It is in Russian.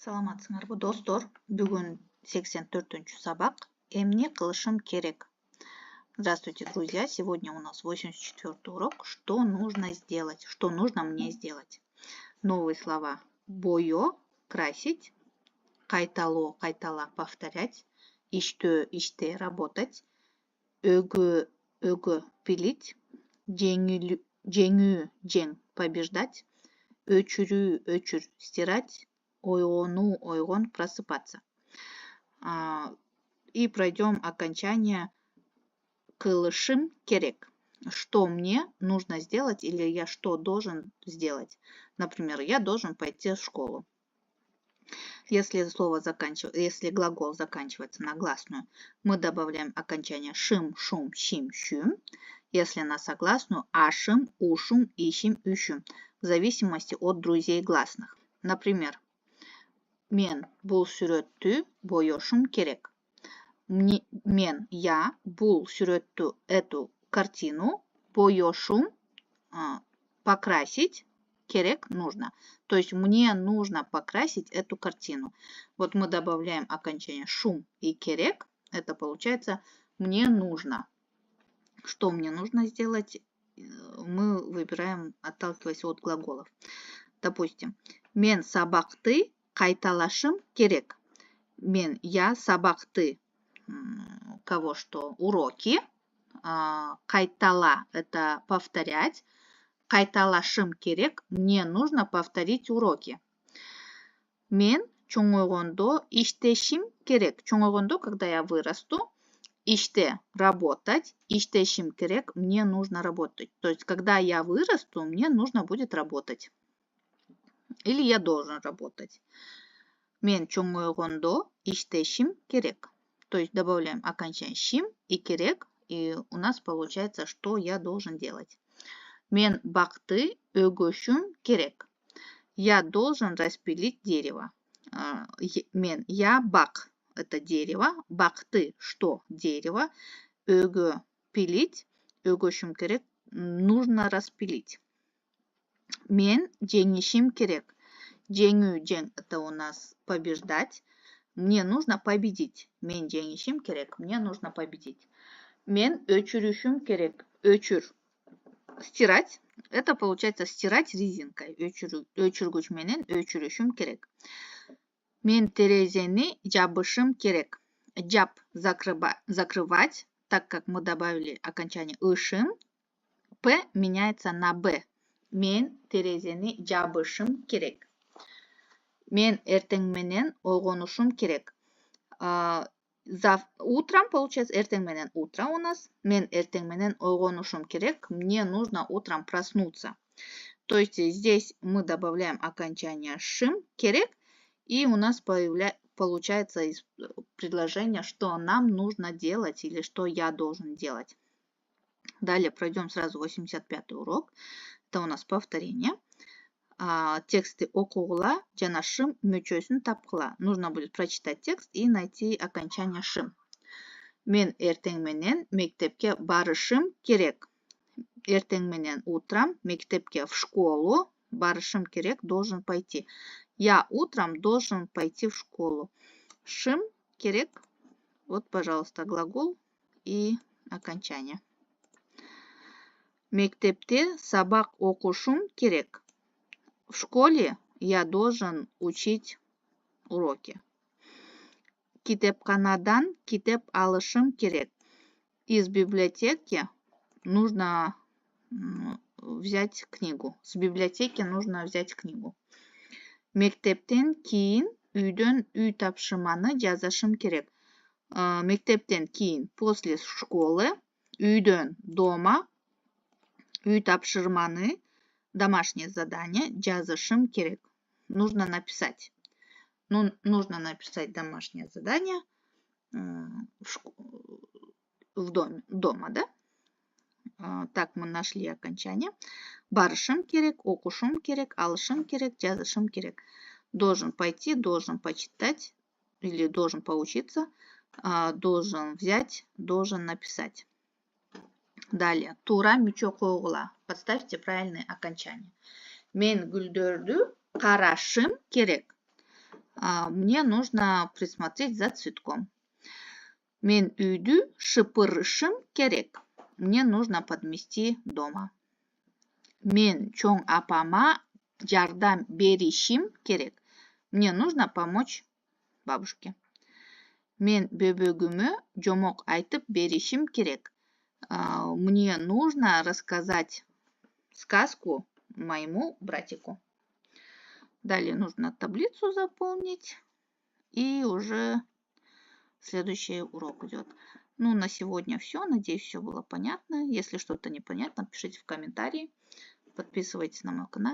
Саламатсыңарбы достор? Бүгін 84-ші сабақ. Эмне кылышым керек? Здравствуйте, друзья! Сегодня у нас 84-й урок. Что нужно сделать? Что нужно мне сделать? Новые слова. Бою – красить. Кайтало – кайтала – повторять. Иштө – иште – работать. Өгө – өгө – пилить. Жеңүү – жең – побеждать. Өчүрүү – өчүр – стирать. Ойгону – ойгон – просыпаться. И пройдем окончание кылышым керек. Что мне нужно сделать или я что должен сделать? Например, я должен пойти в школу. Если глагол заканчивается на гласную, мы добавляем окончание шим, шум, щим, щум. Если на согласную, ашим, ушум, ищим, ущум. В зависимости от друзей гласных. Например, мен бул сүрөттү боёшум керек. Я бул сүрөттү, эту картину боёшум, покрасить керек, нужно. То есть мне нужно покрасить эту картину. Вот мы добавляем окончание шум и керек. Это получается мне нужно. Что мне нужно сделать? Мы выбираем, отталкиваясь от глаголов. Допустим, мен сабакты кайталашым керек. Я сабакты, кого что, уроки. Кайтала – это повторять. Кайталашым керек, мне нужно повторить уроки. Мен чоңойгондо иштешим керек. Чоңойгондо, когда я вырасту. Иште – работать. Иштешим керек, мне нужно работать. То есть, когда я вырасту, мне нужно будет работать. Или я должен работать. Мен чоңойгондо иштешим керек. То есть, добавляем окончание шим и керек. И у нас получается, что я должен делать. Мен бакты өгөшүм керек. Я должен распилить дерево. Я бак – это дерево. Бакты – что? Дерево. Өгө – пилить. Өгөшүм керек. Нужно распилить. Мен жеңишим керек. Жеңүү – жең – это у нас побеждать. Мне нужно победить. Мен жеңишим керек. Мне нужно победить. Мен өчүрүшүм керек. Өчүр – стирать. Это получается стирать резинкой. Өчүргүч менен өчүрүшүм керек. Мен терезени жабышым керек. Жап – закрывать. Так как мы добавили окончание ышым, П меняется на Б. Мен терезени жабышым керек. Мен эртең менен ойгонушум керек. Утром, получается, эртең менен утро у нас. Мен эртең менен ойгонушум керек. Мне нужно утром проснуться. То есть здесь мы добавляем окончание шим, керек. И у нас получается из предложения, что нам нужно делать или что я должен делать. Далее пройдем сразу 85-й урок. Это у нас повторение. Тексты окугула жана шим мүчөсүн тапкыла. Нужно будет прочитать текст и найти окончание шим. Мен эртең менен мектепке барышым керек. Эртең менен утром мектепке в школу барышым керек, должен пойти. Я утром должен пойти в школу. Шим керек. Вот, пожалуйста, глагол и окончание. Мектепте сабак окушум керек. В школе я должен учить уроки. Китепканадан китеп алышым керек. Из библиотеки нужно взять книгу. С библиотеки нужно взять книгу. Мектептен кийин үйдөн үй тапшырманы жазышым керек. Мектептен кийин, после школы, үйдөн, дома, үй тапшырманы, домашнее задание, жазышым керек. Нужно написать. Нужно написать домашнее задание в дома, да? Так, мы нашли окончание. Барышым керек, окушум керек, алышым керек, жазышым керек. Должен пойти, должен почитать или должен поучиться, должен взять, должен написать. Далее. Тура мүчө койгула. Подставьте правильные окончания. Мен гүлдөрдү карашым керек. Мне нужно присмотреть за цветком. Мен үйді шыпырышым керек. Мне нужно подмести дома. Мен чоң апама жардам беришим керек. Мне нужно помочь бабушке. Мен бөбөгүмө жомок айтып беришим керек. Мне нужно рассказать сказку моему братику. Далее нужно таблицу заполнить. И уже следующий урок идет. Ну, на сегодня все. Надеюсь, все было понятно. Если что-то непонятно, пишите в комментарии. Подписывайтесь на мой канал.